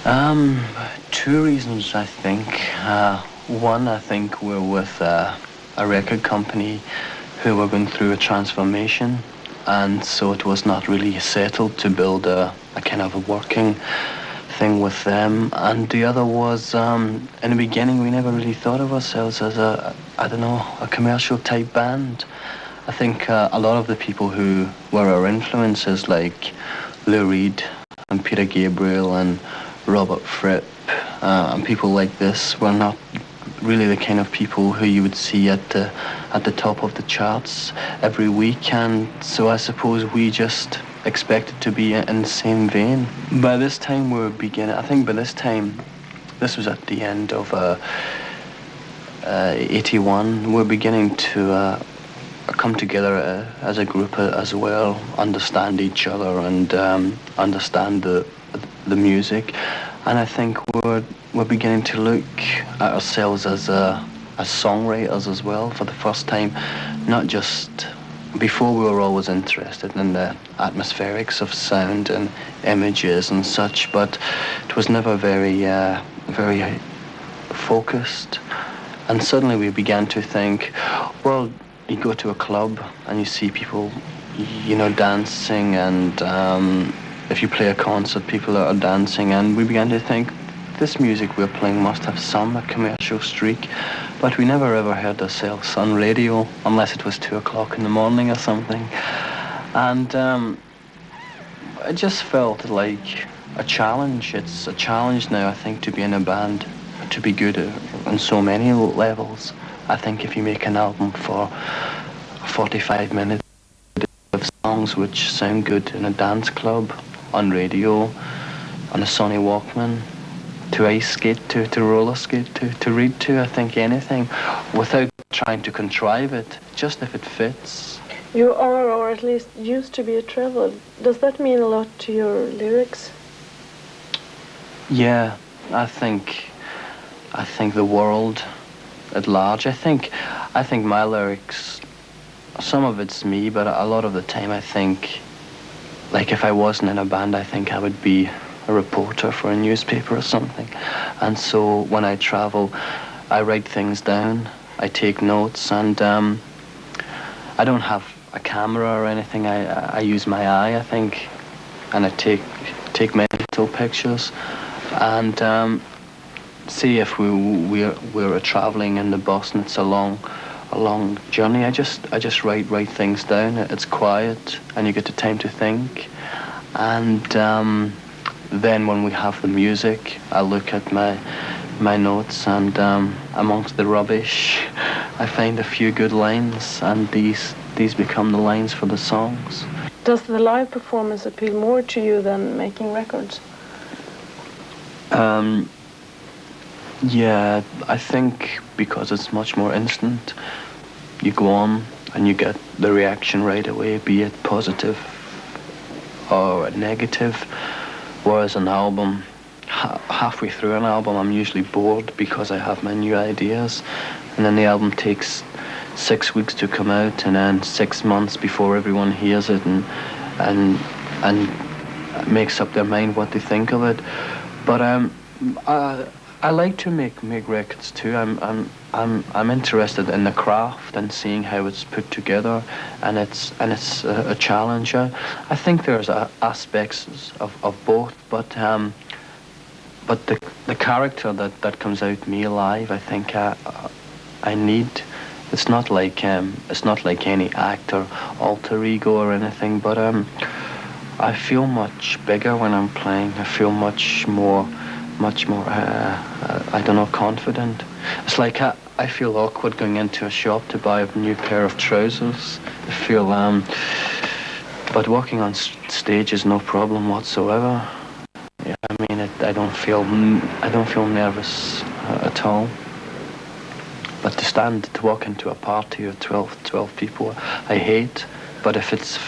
Um, Two reasons, I think. One, I think we're with a record company who were going through a transformation, and so it was not really settled to build a kind of a working thing with them. And the other was, in the beginning, we never really thought of ourselves as I don't know, a commercial type band. I think a lot of the people who were our influences, like Lou Reed and Peter Gabriel and Robert Fripp, and people like this, were not really the kind of people who you would see at the top of the charts every week, and so I suppose we just expected to be in the same vein. By this time we were beginning, I think by this time, this was at the end of 81, we're beginning to come together as a group as well, understand each other and understand the music, and I think we're beginning to look at ourselves as songwriters as well for the first time. Not just before, we were always interested in the atmospherics of sound and images and such, but it was never very focused. And suddenly we began to think, well, you go to a club and you see people, dancing, and if you play a concert, people are dancing, and we began to think, this music we're playing must have a commercial streak, but we never ever heard ourselves on radio, unless it was 2 o'clock in the morning or something. And I just felt like a challenge. It's a challenge now, I think, to be in a band, to be good on so many levels. I think if you make an album for 45 minutes of songs which sound good in a dance club, on radio, on a Sony Walkman, to ice skate to roller skate to read to, I think anything, without trying to contrive it, just if it fits. You are, or at least used to be, a traveler. Does that mean a lot to your lyrics? Yeah, I think the world at large, I think my lyrics, some of it's me, but a lot of the time I think, like if I wasn't in a band, I think I would be a reporter for a newspaper or something. And so when I travel, I write things down, I take notes, and I don't have a camera or anything. I use my eye, I think, and I take mental pictures. And see if we're traveling in the bus and it's a long journey, I just write things down. It's quiet and you get the time to think. And then when we have the music, I look at my notes, and amongst the rubbish I find a few good lines, and these become the lines for the songs. Does the live performance appeal more to you than making records? Yeah, I think because it's much more instant. You go on and you get the reaction right away, be it positive or negative. Whereas an album, halfway through an album, I'm usually bored because I have my new ideas. And then the album takes 6 weeks to come out, and then 6 months before everyone hears it and makes up their mind what they think of it. But I like to make records too. I'm interested in the craft and seeing how it's put together, and it's a challenge. I think there's aspects of both, but the character that comes out me live, I think I need. It's not like any act or alter ego or anything, but I feel much bigger when I'm playing. I feel much more, I don't know, confident. It's like I feel awkward going into a shop to buy a new pair of trousers. I feel, but walking on stage is no problem whatsoever. Yeah, I mean, I don't feel nervous at all. But to walk into a party of 12 people, I hate. But if it's